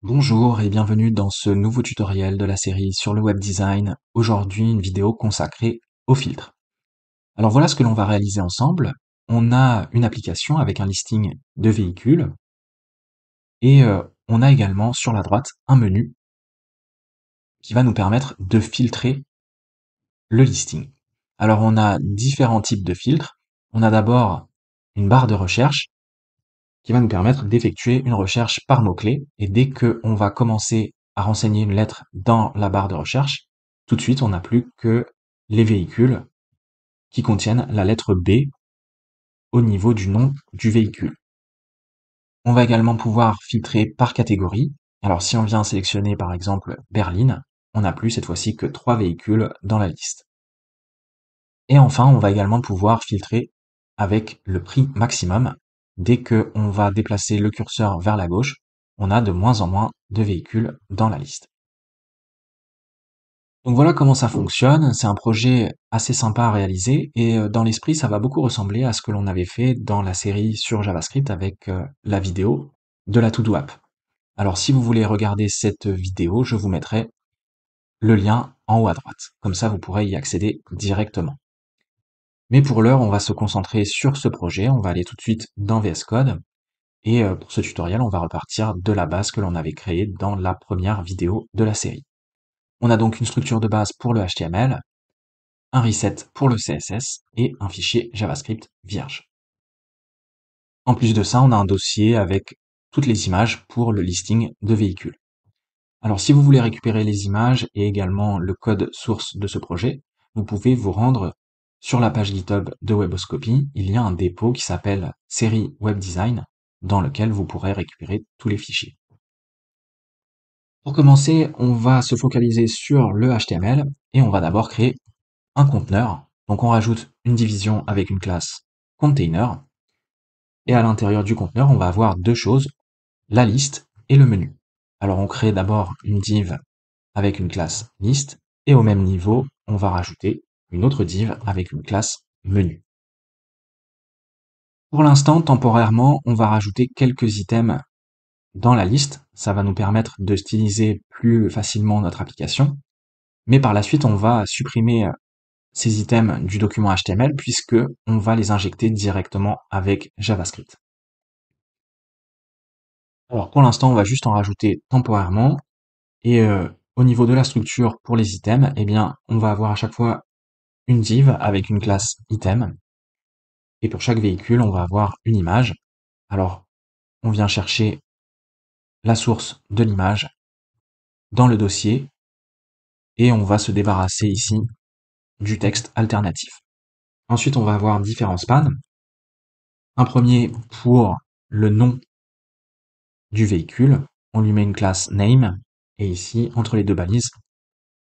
Bonjour et bienvenue dans ce nouveau tutoriel de la série sur le web design. Aujourd'hui, une vidéo consacrée aux filtres. Alors voilà ce que l'on va réaliser ensemble. On a une application avec un listing de véhicules et on a également sur la droite un menu qui va nous permettre de filtrer le listing. Alors on a différents types de filtres. On a d'abord une barre de recherche qui va nous permettre d'effectuer une recherche par mots-clés. Et dès qu'on va commencer à renseigner une lettre dans la barre de recherche, tout de suite, on n'a plus que les véhicules qui contiennent la lettre B au niveau du nom du véhicule. On va également pouvoir filtrer par catégorie. Alors si on vient sélectionner par exemple berline, on n'a plus cette fois-ci que 3 véhicules dans la liste. Et enfin, on va également pouvoir filtrer avec le prix maximum. Dès qu'on va déplacer le curseur vers la gauche, on a de moins en moins de véhicules dans la liste. Donc voilà comment ça fonctionne. C'est un projet assez sympa à réaliser et dans l'esprit, ça va beaucoup ressembler à ce que l'on avait fait dans la série sur JavaScript avec la vidéo de la To-Do App. Alors si vous voulez regarder cette vidéo, je vous mettrai le lien en haut à droite. Comme ça, vous pourrez y accéder directement. Mais pour l'heure, on va se concentrer sur ce projet. On va aller tout de suite dans VS Code. Et pour ce tutoriel, on va repartir de la base que l'on avait créée dans la première vidéo de la série. On a donc une structure de base pour le HTML, un reset pour le CSS et un fichier JavaScript vierge. En plus de ça, on a un dossier avec toutes les images pour le listing de véhicules. Alors si vous voulez récupérer les images et également le code source de ce projet, vous pouvez vous rendre sur la page GitHub de Weboscopy. Il y a un dépôt qui s'appelle série web design dans lequel vous pourrez récupérer tous les fichiers. Pour commencer, on va se focaliser sur le HTML et on va d'abord créer un conteneur. Donc on rajoute une division avec une classe container et à l'intérieur du conteneur, on va avoir deux choses, la liste et le menu. Alors on crée d'abord une div avec une classe liste et au même niveau, on va rajouter une autre div avec une classe menu. Pour l'instant, temporairement, on va rajouter quelques items dans la liste. Ça va nous permettre de styliser plus facilement notre application. Mais par la suite, on va supprimer ces items du document HTML puisque on va les injecter directement avec JavaScript. Alors pour l'instant, on va juste en rajouter temporairement. Et au niveau de la structure pour les items, eh bien, on va avoir à chaque fois une div avec une classe item. Et pour chaque véhicule, on va avoir une image. Alors, on vient chercher la source de l'image dans le dossier et on va se débarrasser ici du texte alternatif. Ensuite, on va avoir différents spans. Un premier pour le nom du véhicule. On lui met une classe name et ici, entre les deux balises,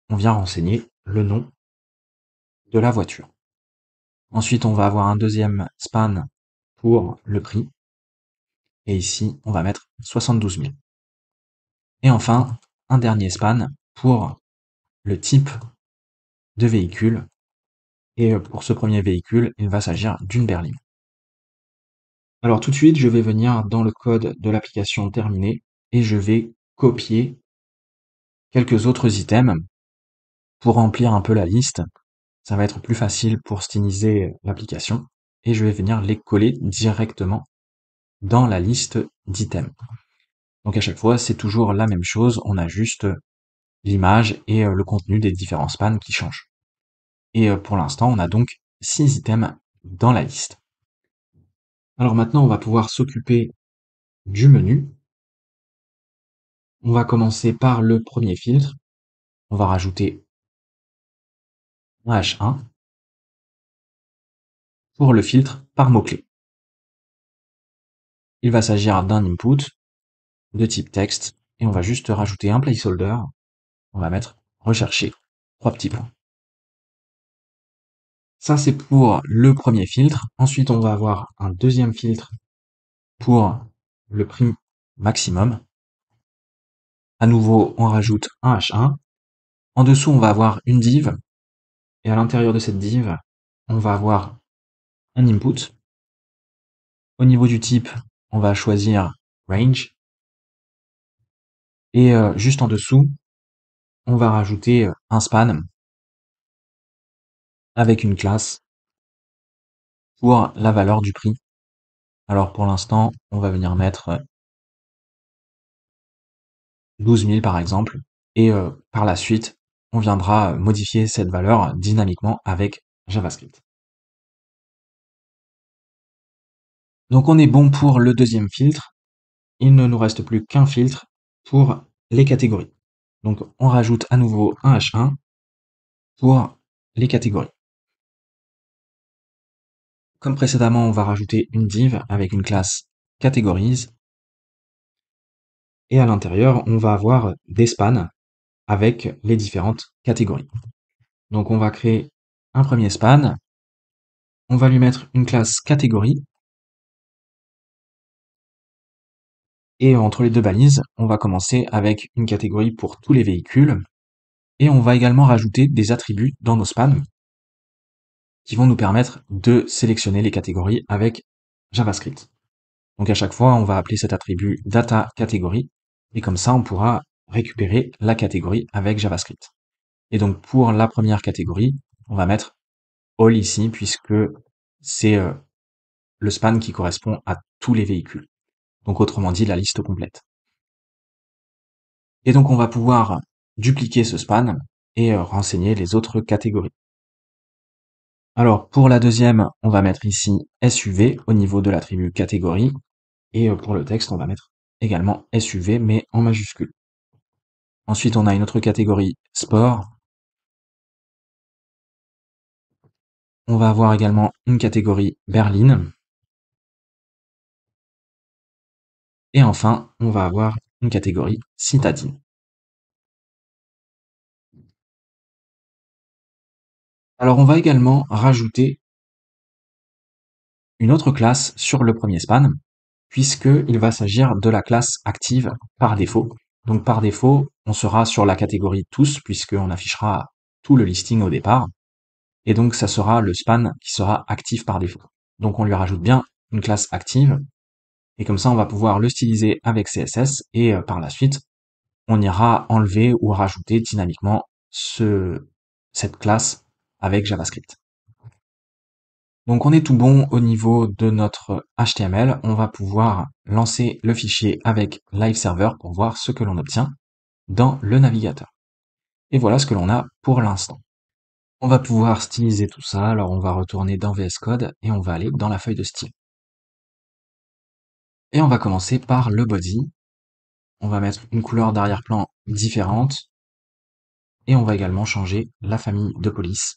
on vient renseigner le nom de la voiture. Ensuite, on va avoir un deuxième span pour le prix. Et ici, on va mettre 72 000. Et enfin, un dernier span pour le type de véhicule. Et pour ce premier véhicule, il va s'agir d'une berline. Alors tout de suite, je vais venir dans le code de l'application terminée et je vais copier quelques autres items pour remplir un peu la liste. Ça va être plus facile pour styliser l'application et je vais venir les coller directement dans la liste d'items. Donc à chaque fois, c'est toujours la même chose, on a juste l'image et le contenu des différents spans qui changent. Et pour l'instant, on a donc 6 items dans la liste. Alors maintenant, on va pouvoir s'occuper du menu. On va commencer par le premier filtre. On va rajouter un H1 pour le filtre par mot-clé. Il va s'agir d'un input de type texte et on va juste rajouter un placeholder. On va mettre rechercher, 3 petits points. Ça, c'est pour le premier filtre. Ensuite, on va avoir un deuxième filtre pour le prix maximum. À nouveau, on rajoute un H1. En dessous, on va avoir une div. Et à l'intérieur de cette div, on va avoir un input. Au niveau du type, on va choisir range. Et juste en dessous, on va rajouter un span avec une classe pour la valeur du prix. Alors pour l'instant, on va venir mettre 12 000 par exemple, et par la suite, on viendra modifier cette valeur dynamiquement avec JavaScript. Donc on est bon pour le deuxième filtre. Il ne nous reste plus qu'un filtre pour les catégories. Donc on rajoute à nouveau un H1 pour les catégories. Comme précédemment, on va rajouter une div avec une classe categories. Et à l'intérieur, on va avoir des spans avec les différentes catégories. Donc on va créer un premier span. On va lui mettre une classe catégorie. Et entre les deux balises, on va commencer avec une catégorie pour tous les véhicules. Et on va également rajouter des attributs dans nos spans qui vont nous permettre de sélectionner les catégories avec JavaScript. Donc à chaque fois, on va appeler cet attribut data category et comme ça, on pourra récupérer la catégorie avec JavaScript. Et donc pour la première catégorie, on va mettre all ici puisque c'est le span qui correspond à tous les véhicules. Donc autrement dit, la liste complète. Et donc on va pouvoir dupliquer ce span et renseigner les autres catégories. Alors pour la deuxième, on va mettre ici SUV au niveau de l'attribut catégorie. Et pour le texte, on va mettre également SUV, mais en majuscule. Ensuite, on a une autre catégorie sport. On va avoir également une catégorie berline. Et enfin, on va avoir une catégorie citadine. Alors, on va également rajouter une autre classe sur le premier span, puisqu'il va s'agir de la classe active par défaut. Donc, par défaut, on sera sur la catégorie tous, puisqu'on affichera tout le listing au départ. Et donc, ça sera le span qui sera actif par défaut. Donc, on lui rajoute bien une classe active. Et comme ça, on va pouvoir le styliser avec CSS. Et par la suite, on ira enlever ou rajouter dynamiquement cette classe avec JavaScript. Donc on est tout bon au niveau de notre HTML. On va pouvoir lancer le fichier avec Live Server pour voir ce que l'on obtient dans le navigateur. Et voilà ce que l'on a pour l'instant. On va pouvoir styliser tout ça. Alors on va retourner dans VS Code et on va aller dans la feuille de style. Et on va commencer par le body. On va mettre une couleur d'arrière-plan différente. Et on va également changer la famille de police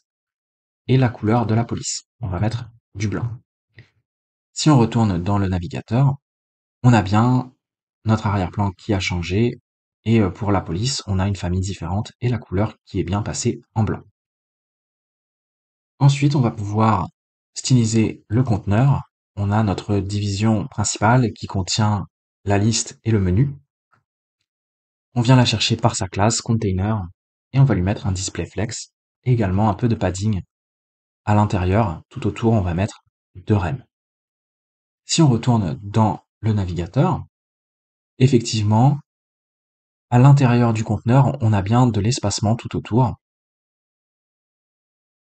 et la couleur de la police. On va mettre du blanc. Si on retourne dans le navigateur, on a bien notre arrière-plan qui a changé, et pour la police, on a une famille différente et la couleur qui est bien passée en blanc. Ensuite, on va pouvoir styliser le conteneur. On a notre division principale qui contient la liste et le menu. On vient la chercher par sa classe container et on va lui mettre un display flex et également un peu de padding. À l'intérieur, tout autour, on va mettre 2 rem. Si on retourne dans le navigateur, effectivement, à l'intérieur du conteneur, on a bien de l'espacement tout autour.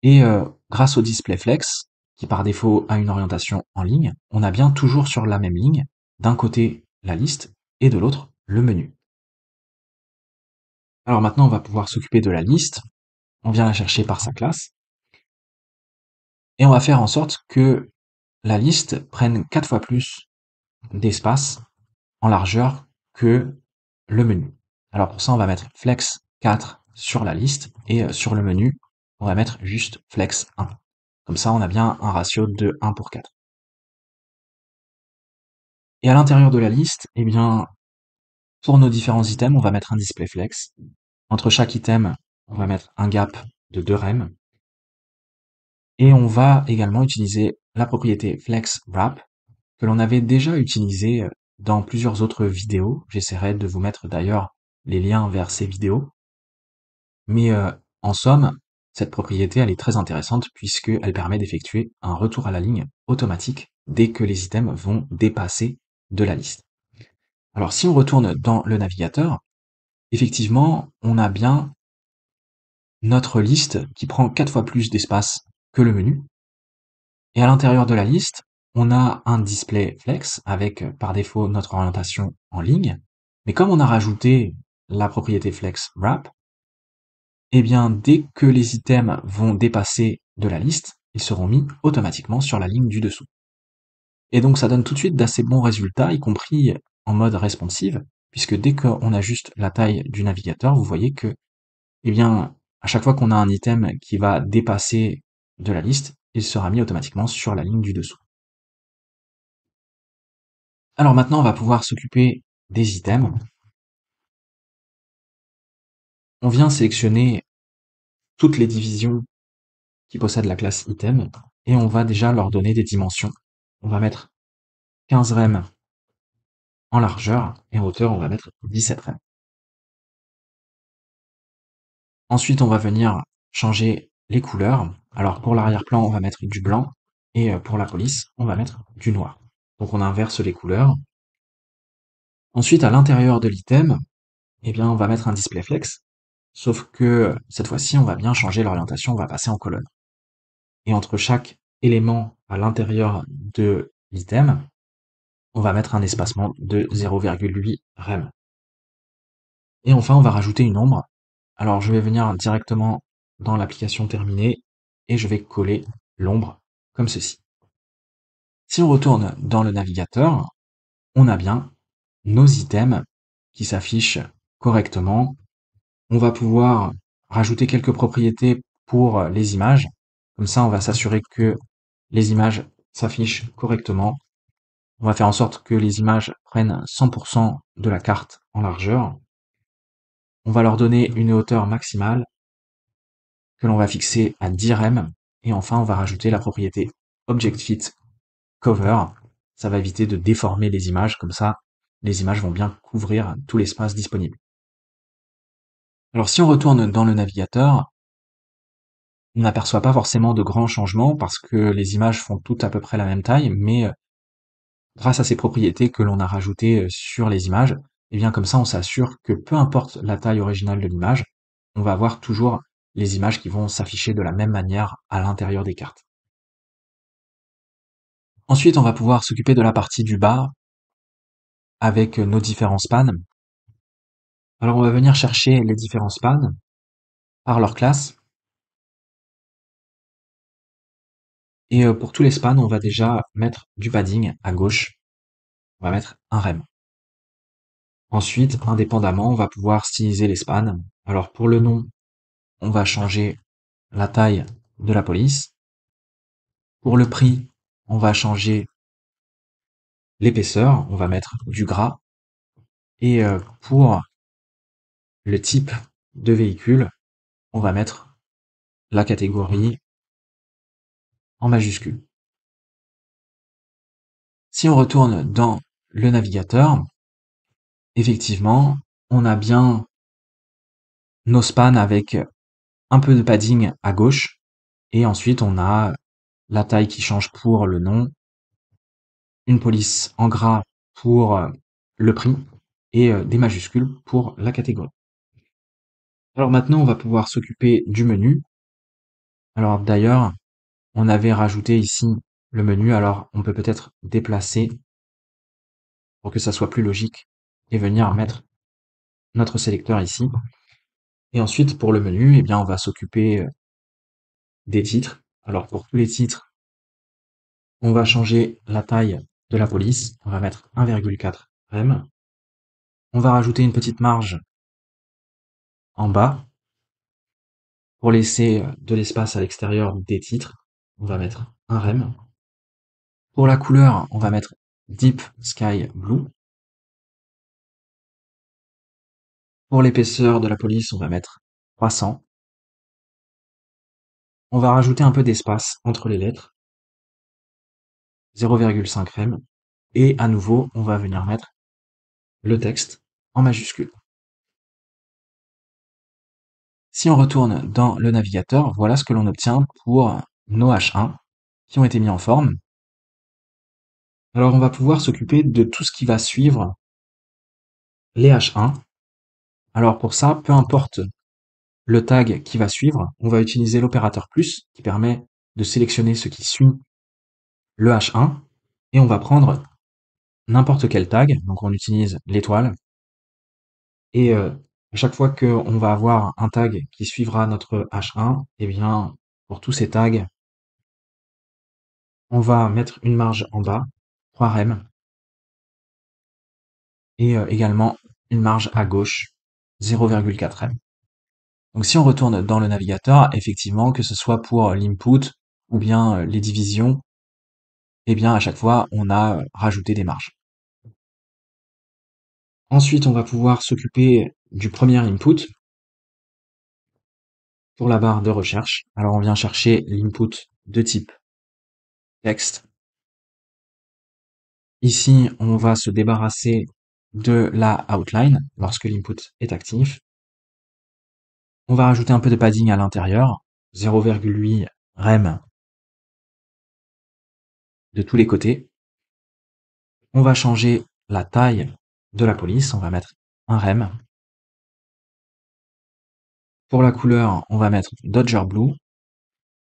Et grâce au display flex, qui par défaut a une orientation en ligne, on a bien toujours sur la même ligne, d'un côté la liste et de l'autre le menu. Alors maintenant, on va pouvoir s'occuper de la liste. On vient la chercher par sa classe. Et on va faire en sorte que la liste prenne 4 fois plus d'espace en largeur que le menu. Alors pour ça, on va mettre flex 4 sur la liste et sur le menu, on va mettre juste flex 1. Comme ça, on a bien un ratio de 1 pour 4. Et à l'intérieur de la liste, eh bien, pour nos différents items, on va mettre un display flex. Entre chaque item, on va mettre un gap de 2 rem. Et on va également utiliser la propriété flex wrap que l'on avait déjà utilisé dans plusieurs autres vidéos. J'essaierai de vous mettre d'ailleurs les liens vers ces vidéos. Mais en somme, cette propriété, elle est très intéressante puisqu'elle permet d'effectuer un retour à la ligne automatique dès que les items vont dépasser de la liste. Alors si on retourne dans le navigateur, effectivement, on a bien notre liste qui prend 4 fois plus d'espace que le menu. Et à l'intérieur de la liste, on a un display flex avec par défaut notre orientation en ligne. Mais comme on a rajouté la propriété flex wrap, eh bien, dès que les items vont dépasser de la liste, ils seront mis automatiquement sur la ligne du dessous. Et donc, ça donne tout de suite d'assez bons résultats, y compris en mode responsive, puisque dès qu'on ajuste la taille du navigateur, vous voyez que, eh bien, à chaque fois qu'on a un item qui va dépasser de la liste, il sera mis automatiquement sur la ligne du dessous. Alors maintenant, on va pouvoir s'occuper des items. On vient sélectionner toutes les divisions qui possèdent la classe item et on va déjà leur donner des dimensions. On va mettre 15 rem en largeur et en hauteur, on va mettre 17 rem. Ensuite, on va venir changer les couleurs. Alors pour l'arrière-plan, on va mettre du blanc et pour la police, on va mettre du noir. Donc on inverse les couleurs. Ensuite, à l'intérieur de l'item, eh bien, on va mettre un display flex, sauf que cette fois-ci, on va bien changer l'orientation, on va passer en colonne. Et entre chaque élément à l'intérieur de l'item, on va mettre un espacement de 0,8 rem. Et enfin, on va rajouter une ombre. Alors, je vais venir directement dans l'application terminée et je vais coller l'ombre comme ceci. Si on retourne dans le navigateur, on a bien nos items qui s'affichent correctement. On va pouvoir rajouter quelques propriétés pour les images. Comme ça, on va s'assurer que les images s'affichent correctement. On va faire en sorte que les images prennent 100% de la carte en largeur. On va leur donner une hauteur maximale que l'on va fixer à 10 rem. Et enfin, on va rajouter la propriété Object Fit Cover. Ça va éviter de déformer les images, comme ça, les images vont bien couvrir tout l'espace disponible. Alors si on retourne dans le navigateur, on n'aperçoit pas forcément de grands changements parce que les images font toutes à peu près la même taille, mais grâce à ces propriétés que l'on a rajoutées sur les images, et bien comme ça on s'assure que peu importe la taille originale de l'image, on va avoir toujours les images qui vont s'afficher de la même manière à l'intérieur des cartes. Ensuite, on va pouvoir s'occuper de la partie du bas avec nos différents spans. Alors on va venir chercher les différents spans par leur classe. Et pour tous les spans, on va déjà mettre du padding à gauche. On va mettre un rem. Ensuite, indépendamment, on va pouvoir styliser les spans. Alors pour le nom, on va changer la taille de la police. Pour le prix, on va changer l'épaisseur, on va mettre du gras. Et pour le type de véhicule, on va mettre la catégorie en majuscule. Si on retourne dans le navigateur, effectivement, on a bien nos spans avec un peu de padding à gauche. Et ensuite, on a la taille qui change pour le nom, une police en gras pour le prix et des majuscules pour la catégorie. Alors maintenant, on va pouvoir s'occuper du menu. Alors d'ailleurs, on avait rajouté ici le menu, alors on peut peut-être déplacer pour que ça soit plus logique et venir mettre notre sélecteur ici. Et ensuite, pour le menu, eh bien, on va s'occuper des titres. Alors pour tous les titres, on va changer la taille de la police. On va mettre 1,4 rem. On va rajouter une petite marge en bas pour laisser de l'espace à l'extérieur des titres. On va mettre un rem. Pour la couleur, on va mettre Deep Sky Blue. Pour l'épaisseur de la police, on va mettre 300. On va rajouter un peu d'espace entre les lettres, 0,5 rem. Et à nouveau, on va venir mettre le texte en majuscule. Si on retourne dans le navigateur, voilà ce que l'on obtient pour nos H1 qui ont été mis en forme. Alors on va pouvoir s'occuper de tout ce qui va suivre les H1. Alors pour ça, peu importe le tag qui va suivre, on va utiliser l'opérateur plus qui permet de sélectionner ce qui suit le H1 et on va prendre n'importe quel tag, donc on utilise l'étoile et à chaque fois qu'on va avoir un tag qui suivra notre H1, eh bien pour tous ces tags, on va mettre une marge en bas, 3 rem, et également une marge à gauche, 0,4 rem. Donc si on retourne dans le navigateur, effectivement, que ce soit pour l'input ou bien les divisions, eh bien à chaque fois on a rajouté des marges. Ensuite, on va pouvoir s'occuper du premier input pour la barre de recherche. Alors on vient chercher l'input de type texte. Ici, on va se débarrasser de la outline lorsque l'input est actif. On va rajouter un peu de padding à l'intérieur, 0,8 rem de tous les côtés. On va changer la taille de la police, on va mettre 1 rem. Pour la couleur, on va mettre Dodger Blue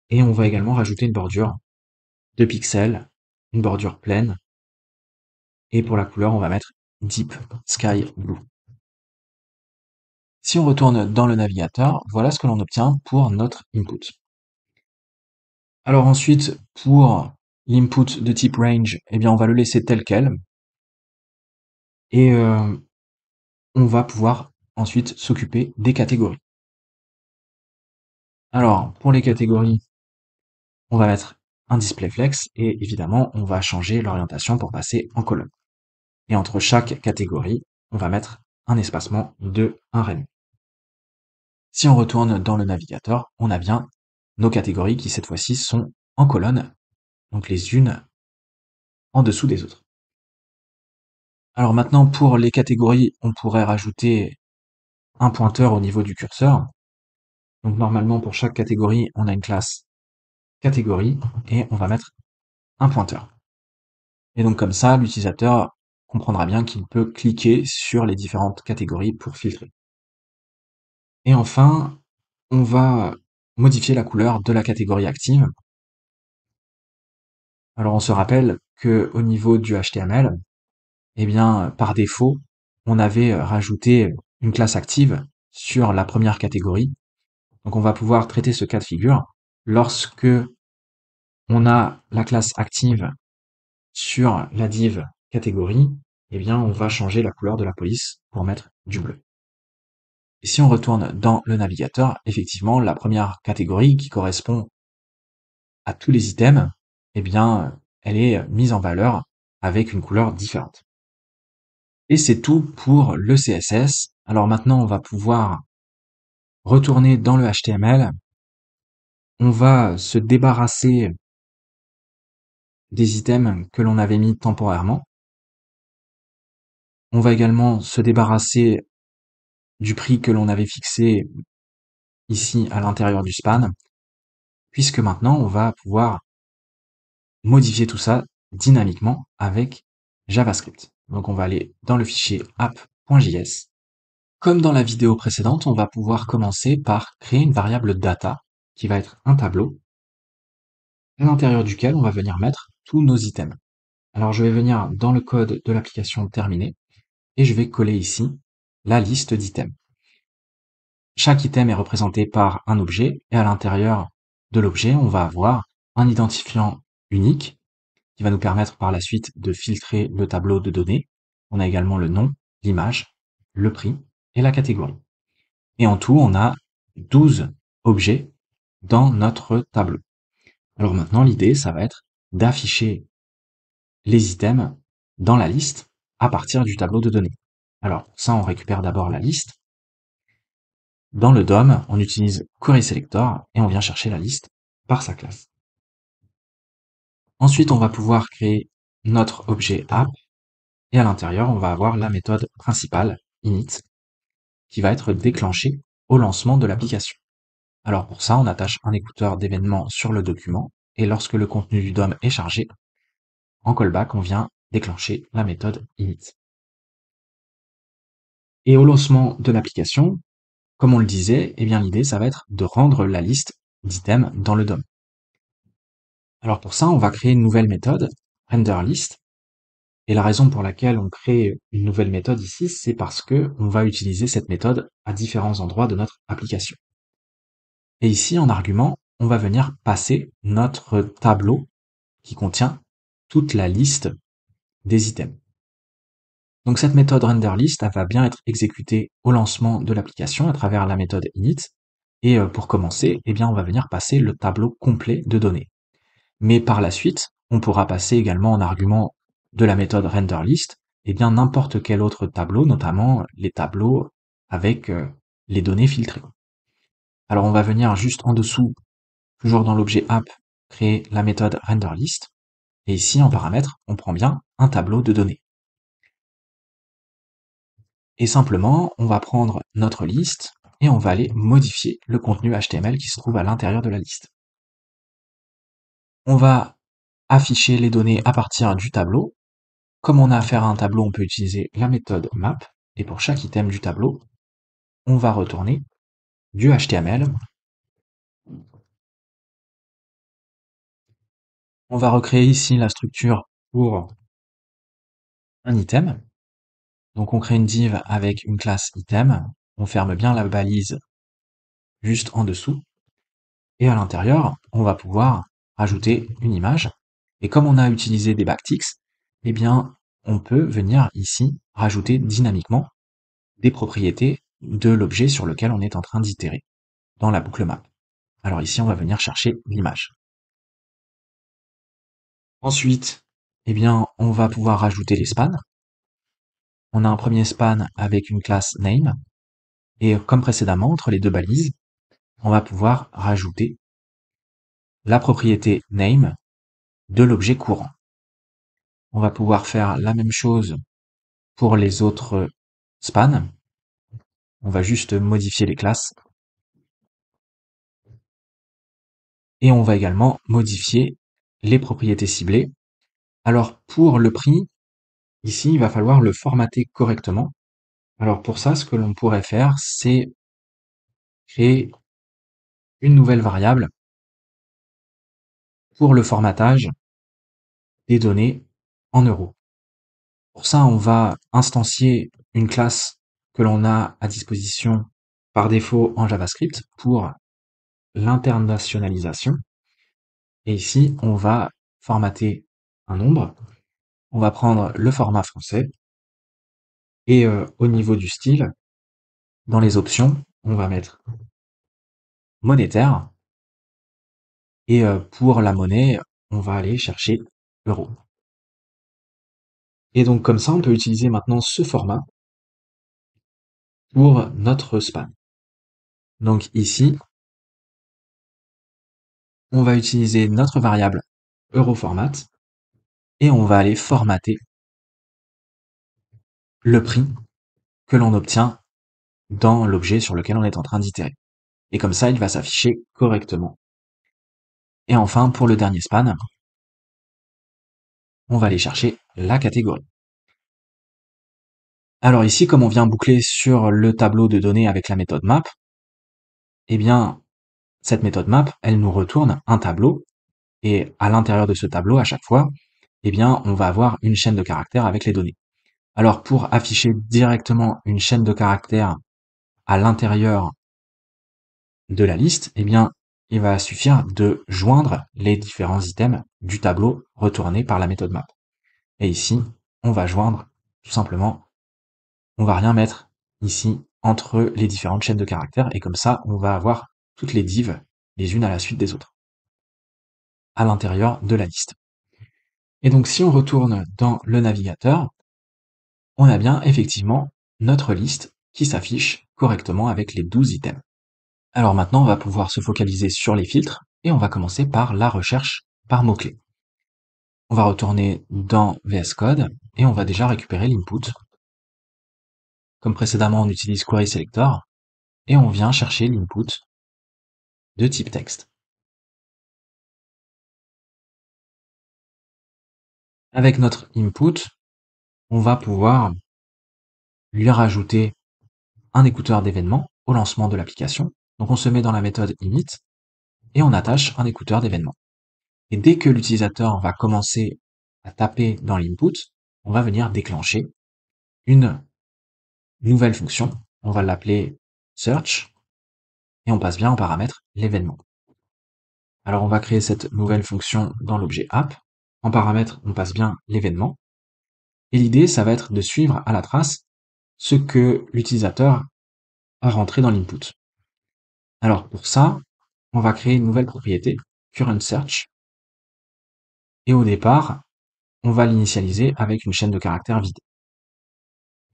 et on va également rajouter une bordure de pixels, une bordure pleine. Et pour la couleur, on va mettre Deep Sky Blue. Si on retourne dans le navigateur, voilà ce que l'on obtient pour notre input. Alors ensuite, pour l'input de type range, eh bien on va le laisser tel quel. Et on va pouvoir ensuite s'occuper des catégories. Alors, pour les catégories, on va mettre un display flex et évidemment, on va changer l'orientation pour passer en colonne. Et entre chaque catégorie, on va mettre un espacement de 1 rem. Si on retourne dans le navigateur, on a bien nos catégories qui cette fois-ci sont en colonne, donc les unes en dessous des autres. Alors maintenant, pour les catégories, on pourrait rajouter un pointeur au niveau du curseur. Donc normalement, pour chaque catégorie, on a une classe catégorie et on va mettre un pointeur. Et donc comme ça, l'utilisateur comprendra bien qu'il peut cliquer sur les différentes catégories pour filtrer. Et enfin, on va modifier la couleur de la catégorie active. Alors on se rappelle que au niveau du HTML, eh bien par défaut, on avait rajouté une classe active sur la première catégorie. Donc on va pouvoir traiter ce cas de figure lorsque on a la classe active sur la div catégorie, eh bien on va changer la couleur de la police pour mettre du bleu. Et si on retourne dans le navigateur, effectivement, la première catégorie qui correspond à tous les items, eh bien, elle est mise en valeur avec une couleur différente. Et c'est tout pour le CSS. Alors maintenant, on va pouvoir retourner dans le HTML. On va se débarrasser des items que l'on avait mis temporairement. On va également se débarrasser du prix que l'on avait fixé ici à l'intérieur du span, puisque maintenant on va pouvoir modifier tout ça dynamiquement avec JavaScript. Donc on va aller dans le fichier app.js. Comme dans la vidéo précédente, on va pouvoir commencer par créer une variable data qui va être un tableau à l'intérieur duquel on va venir mettre tous nos items. Alors je vais venir dans le code de l'application terminée et je vais coller ici la liste d'items. Chaque item est représenté par un objet et à l'intérieur de l'objet, on va avoir un identifiant unique qui va nous permettre par la suite de filtrer le tableau de données. On a également le nom, l'image, le prix et la catégorie. Et en tout, on a 12 objets dans notre tableau. Alors maintenant, l'idée, ça va être d'afficher les items dans la liste à partir du tableau de données. Alors, ça, on récupère d'abord la liste. Dans le DOM, on utilise querySelector et on vient chercher la liste par sa classe. Ensuite, on va pouvoir créer notre objet app et à l'intérieur, on va avoir la méthode principale init qui va être déclenchée au lancement de l'application. Alors pour ça, on attache un écouteur d'événements sur le document et lorsque le contenu du DOM est chargé, en callback, on vient déclencher la méthode init. Et au lancement de l'application, comme on le disait, eh bien l'idée, ça va être de rendre la liste d'items dans le DOM. Alors pour ça, on va créer une nouvelle méthode, renderList. Et la raison pour laquelle on crée une nouvelle méthode ici, c'est parce que on va utiliser cette méthode à différents endroits de notre application. Et ici, en argument, on va venir passer notre tableau qui contient toute la liste des items. Donc cette méthode renderList, elle va bien être exécutée au lancement de l'application à travers la méthode init. Et pour commencer, eh bien, on va venir passer le tableau complet de données. Mais par la suite, on pourra passer également en argument de la méthode renderList, eh bien n'importe quel autre tableau, notamment les tableaux avec les données filtrées. Alors on va venir juste en dessous, toujours dans l'objet app, créer la méthode renderList. Et ici, en paramètre, on prend bien un tableau de données. Et simplement, on va prendre notre liste et on va aller modifier le contenu HTML qui se trouve à l'intérieur de la liste. On va afficher les données à partir du tableau. Comme on a affaire à un tableau, on peut utiliser la méthode map. Et pour chaque item du tableau, on va retourner du HTML. On va recréer ici la structure pour un item. Donc on crée une div avec une classe item. On ferme bien la balise juste en dessous. Et à l'intérieur, on va pouvoir ajouter une image. Et comme on a utilisé des backticks, eh bien, on peut venir ici rajouter dynamiquement des propriétés de l'objet sur lequel on est en train d'itérer dans la boucle map. Alors ici, on va venir chercher l'image. Ensuite, eh bien, on va pouvoir rajouter les spans. On a un premier span avec une classe name. Et comme précédemment, entre les deux balises, on va pouvoir rajouter la propriété name de l'objet courant. On va pouvoir faire la même chose pour les autres spans. On va juste modifier les classes. Et on va également modifier les propriétés ciblées. Alors pour le prix, ici, il va falloir le formater correctement. Alors pour ça, ce que l'on pourrait faire, c'est créer une nouvelle variable pour le formatage des données en euros. Pour ça, on va instancier une classe que l'on a à disposition par défaut en JavaScript pour l'internationalisation. Et ici, on va formater un nombre. On va prendre le format français. Et au niveau du style, dans les options, on va mettre monétaire. Et pour la monnaie, on va aller chercher euro. Et donc comme ça, on peut utiliser maintenant ce format pour notre span. Donc ici, on va utiliser notre variable euroformat et on va aller formater le prix que l'on obtient dans l'objet sur lequel on est en train d'itérer. Et comme ça, il va s'afficher correctement. Et enfin, pour le dernier span, on va aller chercher la catégorie. Alors ici, comme on vient boucler sur le tableau de données avec la méthode map, eh bien, cette méthode map, elle nous retourne un tableau. Et à l'intérieur de ce tableau, à chaque fois, eh bien, on va avoir une chaîne de caractères avec les données. Alors, pour afficher directement une chaîne de caractères à l'intérieur de la liste, eh bien, il va suffire de joindre les différents items du tableau retourné par la méthode map. Et ici, on va joindre, tout simplement, on va rien mettre ici entre les différentes chaînes de caractères, et comme ça, on va avoir toutes les divs les unes à la suite des autres à l'intérieur de la liste. Et donc, si on retourne dans le navigateur, on a bien effectivement notre liste qui s'affiche correctement avec les 12 items. Alors maintenant, on va pouvoir se focaliser sur les filtres et on va commencer par la recherche par mots-clés. On va retourner dans VS Code et on va déjà récupérer l'input. Comme précédemment, on utilise Query Selector et on vient chercher l'input de type texte. Avec notre input, on va pouvoir lui rajouter un écouteur d'événements au lancement de l'application. Donc on se met dans la méthode init et on attache un écouteur d'événements. Et dès que l'utilisateur va commencer à taper dans l'input, on va venir déclencher une nouvelle fonction. On va l'appeler search et on passe bien en paramètre l'événement. Alors on va créer cette nouvelle fonction dans l'objet app. En paramètre, on passe bien l'événement. Et l'idée, ça va être de suivre à la trace ce que l'utilisateur a rentré dans l'input. Alors pour ça, on va créer une nouvelle propriété, current search. Et au départ, on va l'initialiser avec une chaîne de caractères vide.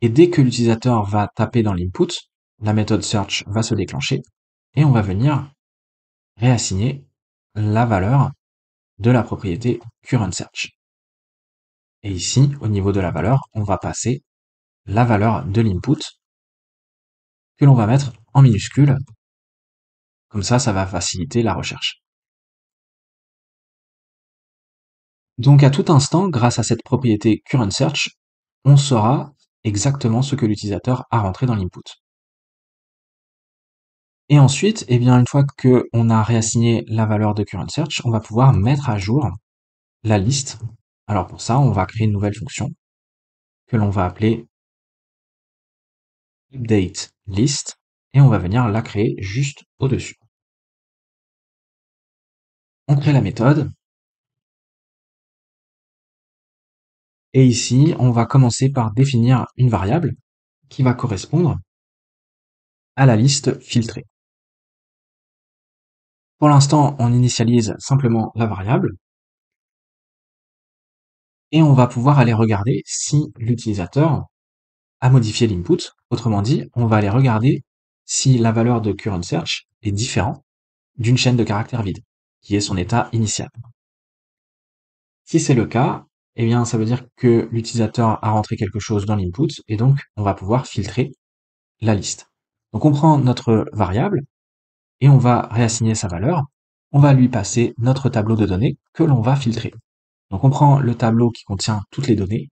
Et dès que l'utilisateur va taper dans l'input, la méthode search va se déclencher et on va venir réassigner la valeur de la propriété current search. Et ici, au niveau de la valeur, on va passer la valeur de l'input que l'on va mettre en minuscule. Comme ça va faciliter la recherche. Donc à tout instant, grâce à cette propriété current search, on saura exactement ce que l'utilisateur a rentré dans l'input. Et ensuite, eh bien, une fois qu'on a réassigné la valeur de current search, on va pouvoir mettre à jour la liste. Alors pour ça, on va créer une nouvelle fonction que l'on va appeler update list et on va venir la créer juste au-dessus. On crée la méthode et ici, on va commencer par définir une variable qui va correspondre à la liste filtrée. Pour l'instant, on initialise simplement la variable et on va pouvoir aller regarder si l'utilisateur a modifié l'input. Autrement dit, on va aller regarder si la valeur de current search est différente d'une chaîne de caractères vide, qui est son état initial. Si c'est le cas, eh bien, ça veut dire que l'utilisateur a rentré quelque chose dans l'input et donc on va pouvoir filtrer la liste. Donc on prend notre variable et on va réassigner sa valeur. On va lui passer notre tableau de données que l'on va filtrer. Donc on prend le tableau qui contient toutes les données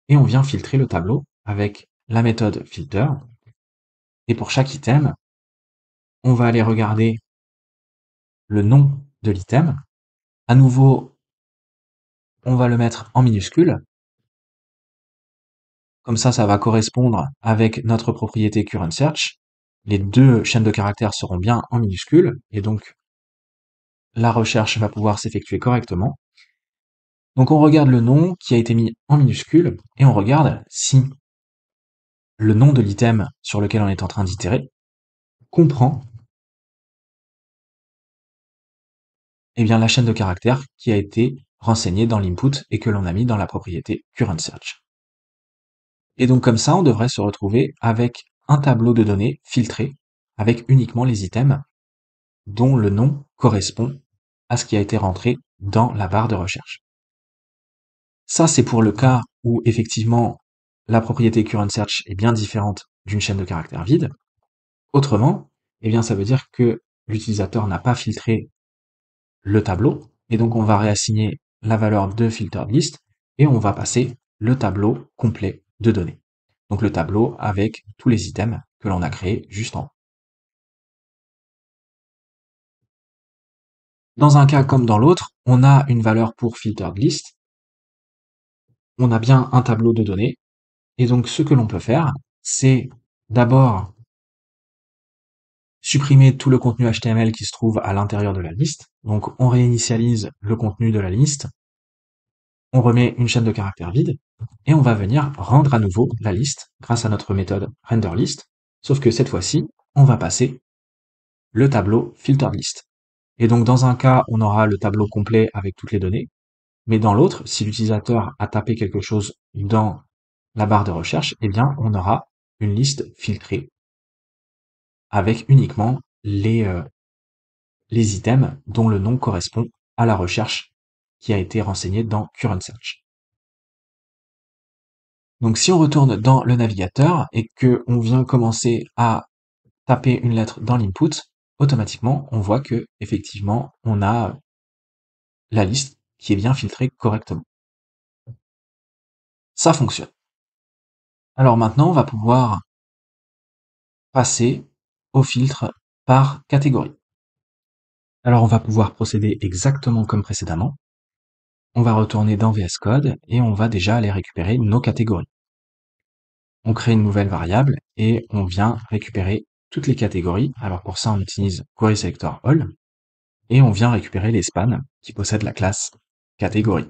et on vient filtrer le tableau avec la méthode filter. Et pour chaque item, on va aller regarder le nom de l'item. À nouveau, on va le mettre en minuscule. Comme ça va correspondre avec notre propriété current search. Les deux chaînes de caractères seront bien en minuscule et donc la recherche va pouvoir s'effectuer correctement. Donc on regarde le nom qui a été mis en minuscule et on regarde si le nom de l'item sur lequel on est en train d'itérer comprend eh bien, la chaîne de caractères qui a été renseignée dans l'input et que l'on a mis dans la propriété current search. Et donc comme ça, on devrait se retrouver avec un tableau de données filtré avec uniquement les items dont le nom correspond à ce qui a été rentré dans la barre de recherche. Ça, c'est pour le cas où effectivement la propriété current search est bien différente d'une chaîne de caractères vide. Autrement, eh bien, ça veut dire que l'utilisateur n'a pas filtré le tableau, et donc on va réassigner la valeur de filtered list, et on va passer le tableau complet de données. Donc le tableau avec tous les items que l'on a créés juste en haut. Dans un cas comme dans l'autre, on a une valeur pour filtered list, on a bien un tableau de données, et donc ce que l'on peut faire, c'est d'abord supprimer tout le contenu HTML qui se trouve à l'intérieur de la liste. Donc on réinitialise le contenu de la liste, on remet une chaîne de caractères vide, et on va venir rendre à nouveau la liste grâce à notre méthode renderList, sauf que cette fois-ci, on va passer le tableau filterList. Et donc dans un cas, on aura le tableau complet avec toutes les données, mais dans l'autre, si l'utilisateur a tapé quelque chose dans la barre de recherche, eh bien on aura une liste filtrée avec uniquement les items dont le nom correspond à la recherche qui a été renseignée dans current search. Donc si on retourne dans le navigateur et que on vient commencer à taper une lettre dans l'input, automatiquement on voit que effectivement on a la liste qui est bien filtrée correctement. Ça fonctionne. Alors maintenant on va pouvoir passer au filtre par catégorie. Alors on va pouvoir procéder exactement comme précédemment. On va retourner dans VS Code et on va déjà aller récupérer nos catégories. On crée une nouvelle variable et on vient récupérer toutes les catégories. Alors pour ça, on utilise querySelectorAll et on vient récupérer les spans qui possèdent la classe catégorie.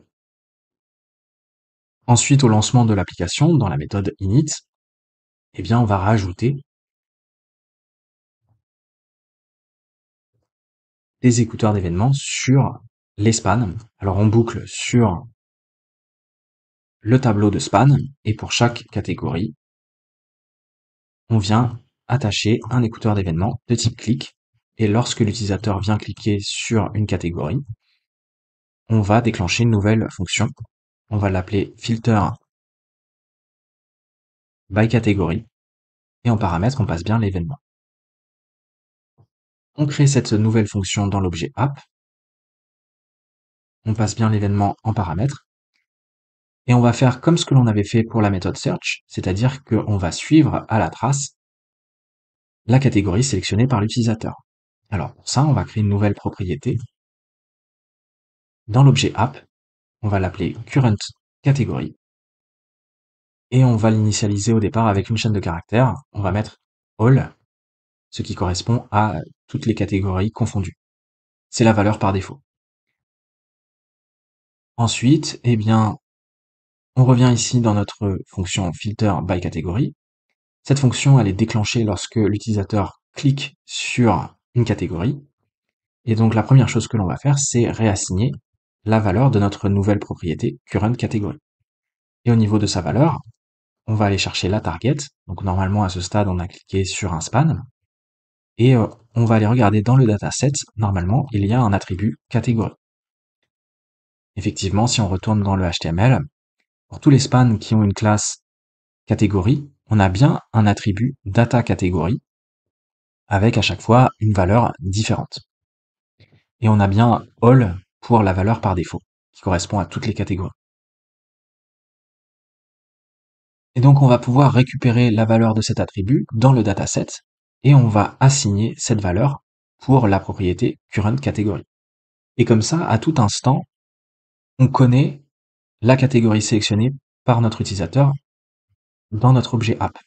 Ensuite, au lancement de l'application, dans la méthode init, eh bien, on va rajouter des écouteurs d'événements sur les spans. Alors on boucle sur le tableau de span et pour chaque catégorie, on vient attacher un écouteur d'événements de type click et lorsque l'utilisateur vient cliquer sur une catégorie, on va déclencher une nouvelle fonction. On va l'appeler filter by category et en paramètre, on passe bien l'événement. On crée cette nouvelle fonction dans l'objet app. On passe bien l'événement en paramètre. Et on va faire comme ce que l'on avait fait pour la méthode search, c'est-à-dire qu'on va suivre à la trace la catégorie sélectionnée par l'utilisateur. Alors pour ça, on va créer une nouvelle propriété. Dans l'objet app, on va l'appeler current category. Et on va l'initialiser au départ avec une chaîne de caractères. On va mettre all, ce qui correspond à toutes les catégories confondues. C'est la valeur par défaut. Ensuite, eh bien, on revient ici dans notre fonction filter by category. Cette fonction, elle est déclenchée lorsque l'utilisateur clique sur une catégorie. Et donc, la première chose que l'on va faire, c'est réassigner la valeur de notre nouvelle propriété current category. Et au niveau de sa valeur, on va aller chercher la target. Donc, normalement, à ce stade, on a cliqué sur un span. Et on va aller regarder dans le dataset. Normalement, il y a un attribut catégorie. Effectivement, si on retourne dans le HTML, pour tous les spans qui ont une classe catégorie, on a bien un attribut data catégorie avec à chaque fois une valeur différente. Et on a bien all pour la valeur par défaut, qui correspond à toutes les catégories. Et donc on va pouvoir récupérer la valeur de cet attribut dans le dataset, et on va assigner cette valeur pour la propriété current category. Et comme ça, à tout instant, on connaît la catégorie sélectionnée par notre utilisateur dans notre objet app.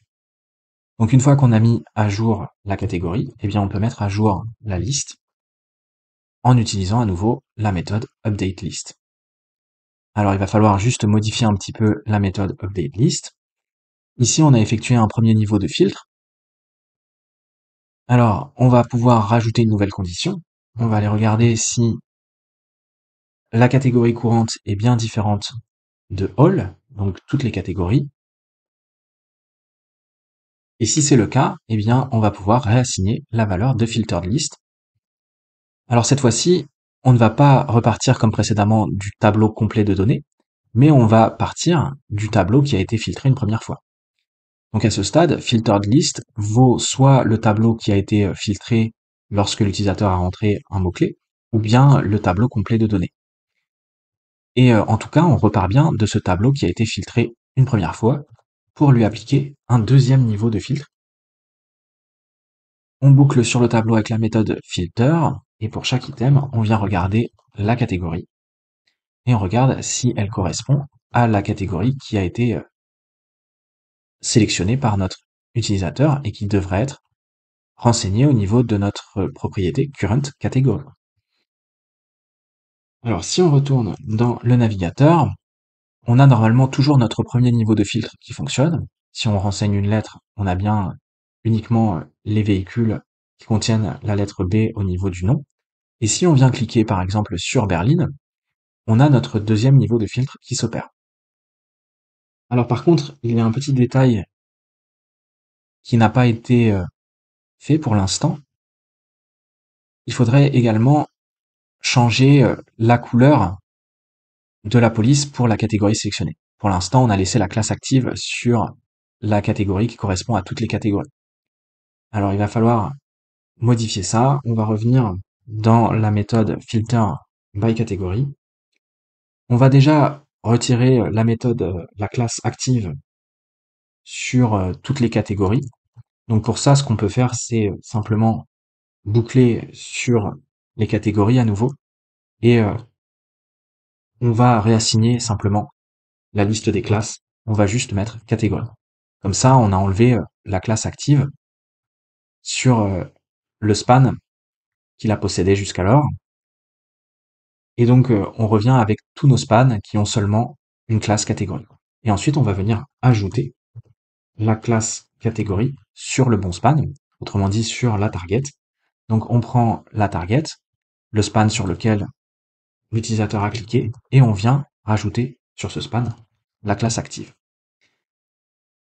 Donc une fois qu'on a mis à jour la catégorie, eh bien on peut mettre à jour la liste en utilisant à nouveau la méthode updateList. Alors il va falloir juste modifier un petit peu la méthode updateList. Ici on a effectué un premier niveau de filtre. Alors on va pouvoir rajouter une nouvelle condition. On va aller regarder si la catégorie courante est bien différente de all, donc toutes les catégories. Et si c'est le cas, eh bien on va pouvoir réassigner la valeur de filteredList. Alors cette fois-ci, on ne va pas repartir comme précédemment du tableau complet de données, mais on va partir du tableau qui a été filtré une première fois. Donc à ce stade, filteredList vaut soit le tableau qui a été filtré lorsque l'utilisateur a rentré un mot-clé, ou bien le tableau complet de données. Et en tout cas, on repart bien de ce tableau qui a été filtré une première fois pour lui appliquer un deuxième niveau de filtre. On boucle sur le tableau avec la méthode filter, et pour chaque item, on vient regarder la catégorie, et on regarde si elle correspond à la catégorie qui a été sélectionnée par notre utilisateur et qui devrait être renseignée au niveau de notre propriété current category. Alors si on retourne dans le navigateur, on a normalement toujours notre premier niveau de filtre qui fonctionne. Si on renseigne une lettre, on a bien uniquement les véhicules qui contiennent la lettre B au niveau du nom. Et si on vient cliquer par exemple sur Berlin, on a notre deuxième niveau de filtre qui s'opère. Alors par contre, il y a un petit détail qui n'a pas été fait pour l'instant. Il faudrait également changer la couleur de la police pour la catégorie sélectionnée. Pour l'instant, on a laissé la classe active sur la catégorie qui correspond à toutes les catégories. Alors il va falloir modifier ça. On va revenir dans la méthode filter by category. On va déjà retirer la méthode, la classe active sur toutes les catégories. Donc pour ça, ce qu'on peut faire, c'est simplement boucler sur les catégories à nouveau et on va réassigner simplement la liste des classes. On va juste mettre catégorie. Comme ça, on a enlevé la classe active sur le span qu'il a possédé jusqu'alors. Et donc, on revient avec tous nos spans qui ont seulement une classe catégorie. Et ensuite, on va venir ajouter la classe catégorie sur le bon span, autrement dit sur la target. Donc, on prend la target, le span sur lequel l'utilisateur a cliqué, et on vient rajouter sur ce span la classe active.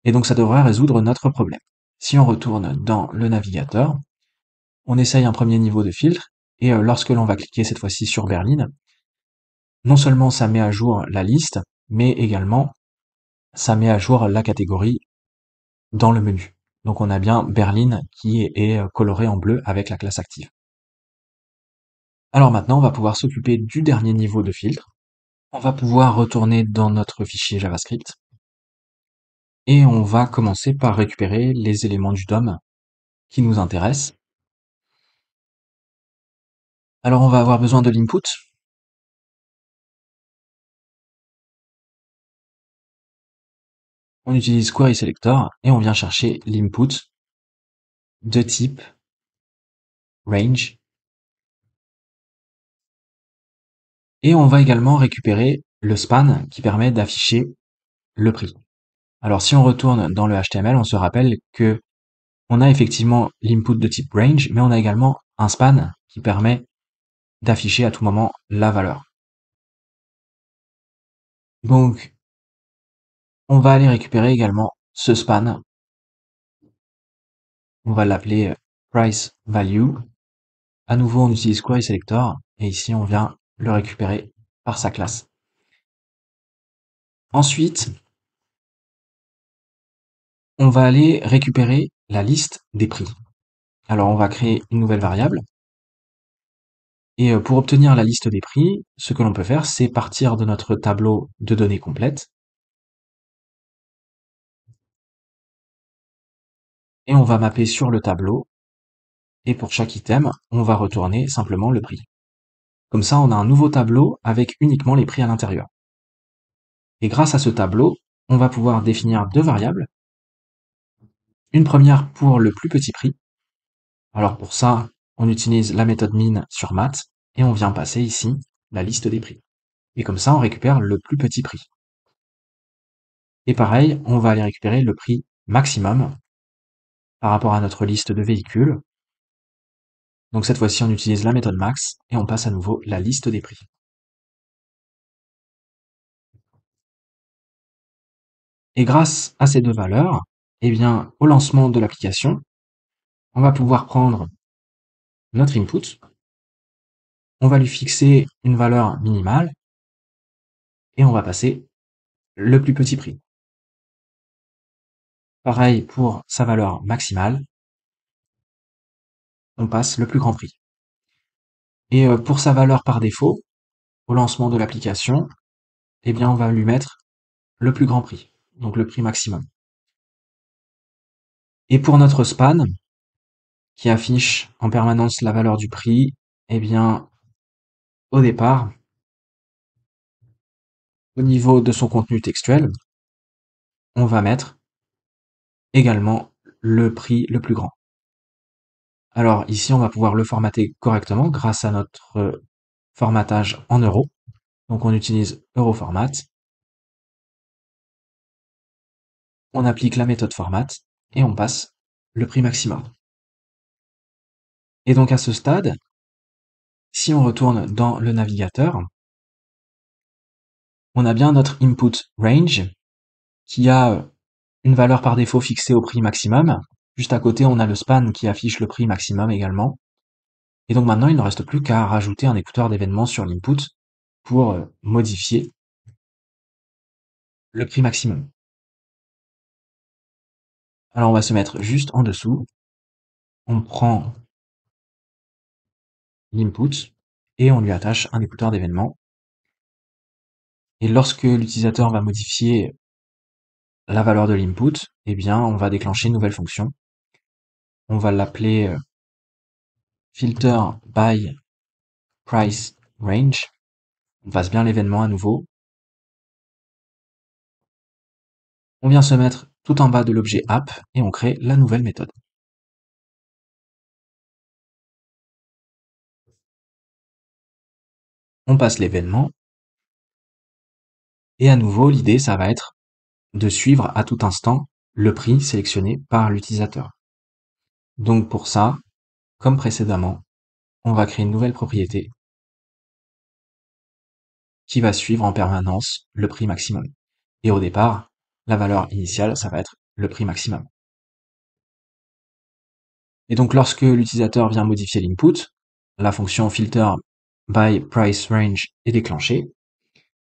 Et donc, ça devrait résoudre notre problème. Si on retourne dans le navigateur, on essaye un premier niveau de filtre, et lorsque l'on va cliquer cette fois-ci sur Berlin, non seulement ça met à jour la liste, mais également ça met à jour la catégorie dans le menu. Donc on a bien Berlin qui est coloré en bleu avec la classe active. Alors maintenant, on va pouvoir s'occuper du dernier niveau de filtre. On va pouvoir retourner dans notre fichier JavaScript et on va commencer par récupérer les éléments du DOM qui nous intéressent. Alors on va avoir besoin de l'input. On utilise Query Selector et on vient chercher l'input de type range. Et on va également récupérer le span qui permet d'afficher le prix. Alors si on retourne dans le HTML, on se rappelle que on a effectivement l'input de type range, mais on a également un span qui permet d'afficher à tout moment la valeur. Donc on va aller récupérer également ce span. On va l'appeler price value. À nouveau, on utilise query selector et ici on vient le récupérer par sa classe. Ensuite, on va aller récupérer la liste des prix. Alors on va créer une nouvelle variable. Et pour obtenir la liste des prix, ce que l'on peut faire, c'est partir de notre tableau de données complète. Et on va mapper sur le tableau. Et pour chaque item, on va retourner simplement le prix. Comme ça, on a un nouveau tableau avec uniquement les prix à l'intérieur. Et grâce à ce tableau, on va pouvoir définir deux variables. Une première pour le plus petit prix. Alors pour ça, on utilise la méthode min sur math et on vient passer ici la liste des prix. Et comme ça, on récupère le plus petit prix. Et pareil, on va aller récupérer le prix maximum par rapport à notre liste de véhicules. Donc cette fois-ci, on utilise la méthode max et on passe à nouveau la liste des prix. Et grâce à ces deux valeurs, eh bien, au lancement de l'application, on va pouvoir prendre notre input, on va lui fixer une valeur minimale et on va passer le plus petit prix. Pareil pour sa valeur maximale, on passe le plus grand prix. Et pour sa valeur par défaut, au lancement de l'application, eh bien, on va lui mettre le plus grand prix, donc le prix maximum. Et pour notre span, qui affiche en permanence la valeur du prix, eh bien, au départ, au niveau de son contenu textuel, on va mettre également le prix le plus grand. Alors ici, on va pouvoir le formater correctement grâce à notre formatage en euros. Donc on utilise Euroformat. On applique la méthode format et on passe le prix maximum. Et donc à ce stade, si on retourne dans le navigateur, on a bien notre input range qui a une valeur par défaut fixée au prix maximum. Juste à côté, on a le span qui affiche le prix maximum également. Et donc maintenant, il ne reste plus qu'à rajouter un écouteur d'événements sur l'input pour modifier le prix maximum. Alors on va se mettre juste en dessous. On prend l'input et on lui attache un écouteur d'événements. Et lorsque l'utilisateur va modifier la valeur de l'input, eh bien, on va déclencher une nouvelle fonction on va l'appeler filter by price range. On passe bien l'événement à nouveau. On vient se mettre tout en bas de l'objet app et on crée la nouvelle méthode. On passe l'événement. Et à nouveau, l'idée, ça va être de suivre à tout instant le prix sélectionné par l'utilisateur. Donc pour ça, comme précédemment, on va créer une nouvelle propriété qui va suivre en permanence le prix maximum. Et au départ, la valeur initiale, ça va être le prix maximum. Et donc lorsque l'utilisateur vient modifier l'input, la fonction filter by price range est déclenchée.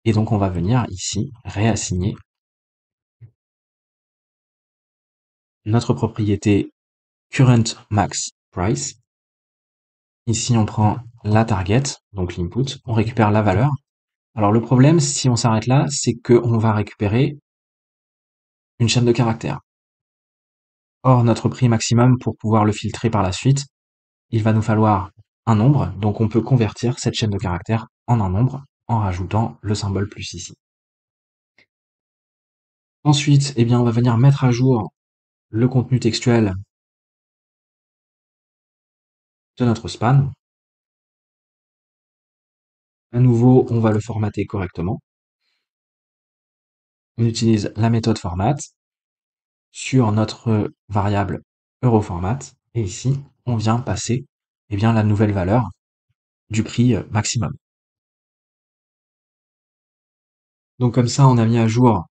Et donc on va venir ici réassigner notre propriété current max price. Ici on prend la target, donc l'input, on récupère la valeur. Alors le problème, si on s'arrête là, c'est qu'on va récupérer une chaîne de caractères. Or, notre prix maximum, pour pouvoir le filtrer par la suite, il va nous falloir un nombre, donc on peut convertir cette chaîne de caractères en un nombre en rajoutant le symbole plus ici. Ensuite, eh bien, on va venir mettre à jour le contenu textuel de notre span. À nouveau, on va le formater correctement. On utilise la méthode format sur notre variable euroformat et ici, on vient passer eh bien, la nouvelle valeur du prix maximum. Donc comme ça, on a mis à jour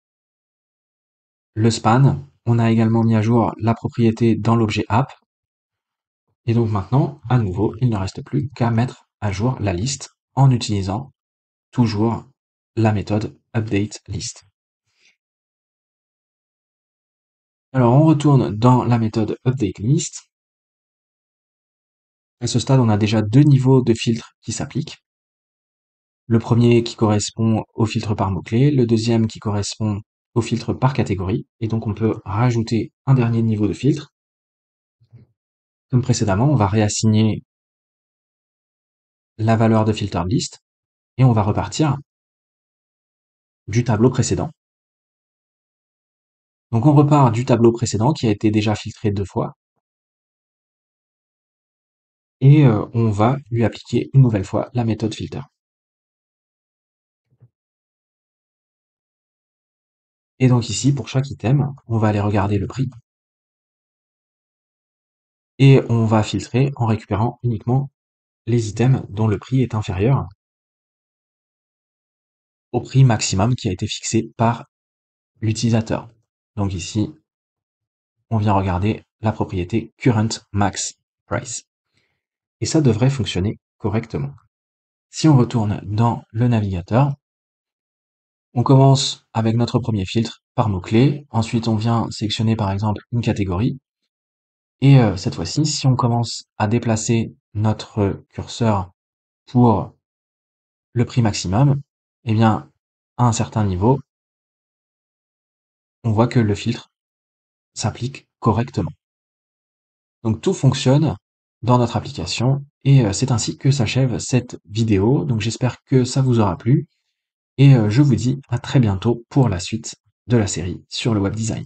le span, on a également mis à jour la propriété dans l'objet app, et donc maintenant, à nouveau, il ne reste plus qu'à mettre à jour la liste en utilisant toujours la méthode updateList. Alors on retourne dans la méthode updateList. À ce stade, on a déjà deux niveaux de filtres qui s'appliquent. Le premier qui correspond au filtre par mot-clé, le deuxième qui correspond au filtre par catégorie, et donc on peut rajouter un dernier niveau de filtre. Comme précédemment, on va réassigner la valeur de filterList et on va repartir du tableau précédent. Donc on repart du tableau précédent qui a été déjà filtré 2 fois et on va lui appliquer une nouvelle fois la méthode filter. Et donc ici, pour chaque item, on va aller regarder le prix et on va filtrer en récupérant uniquement les items dont le prix est inférieur au prix maximum qui a été fixé par l'utilisateur. Donc ici, on vient regarder la propriété current max price. Et ça devrait fonctionner correctement. Si on retourne dans le navigateur, on commence avec notre premier filtre par mot-clé, ensuite on vient sélectionner par exemple une catégorie, et cette fois-ci, si on commence à déplacer notre curseur pour le prix maximum, eh bien, à un certain niveau, on voit que le filtre s'applique correctement. Donc tout fonctionne dans notre application, et c'est ainsi que s'achève cette vidéo. Donc j'espère que ça vous aura plu, et je vous dis à très bientôt pour la suite de la série sur le web design.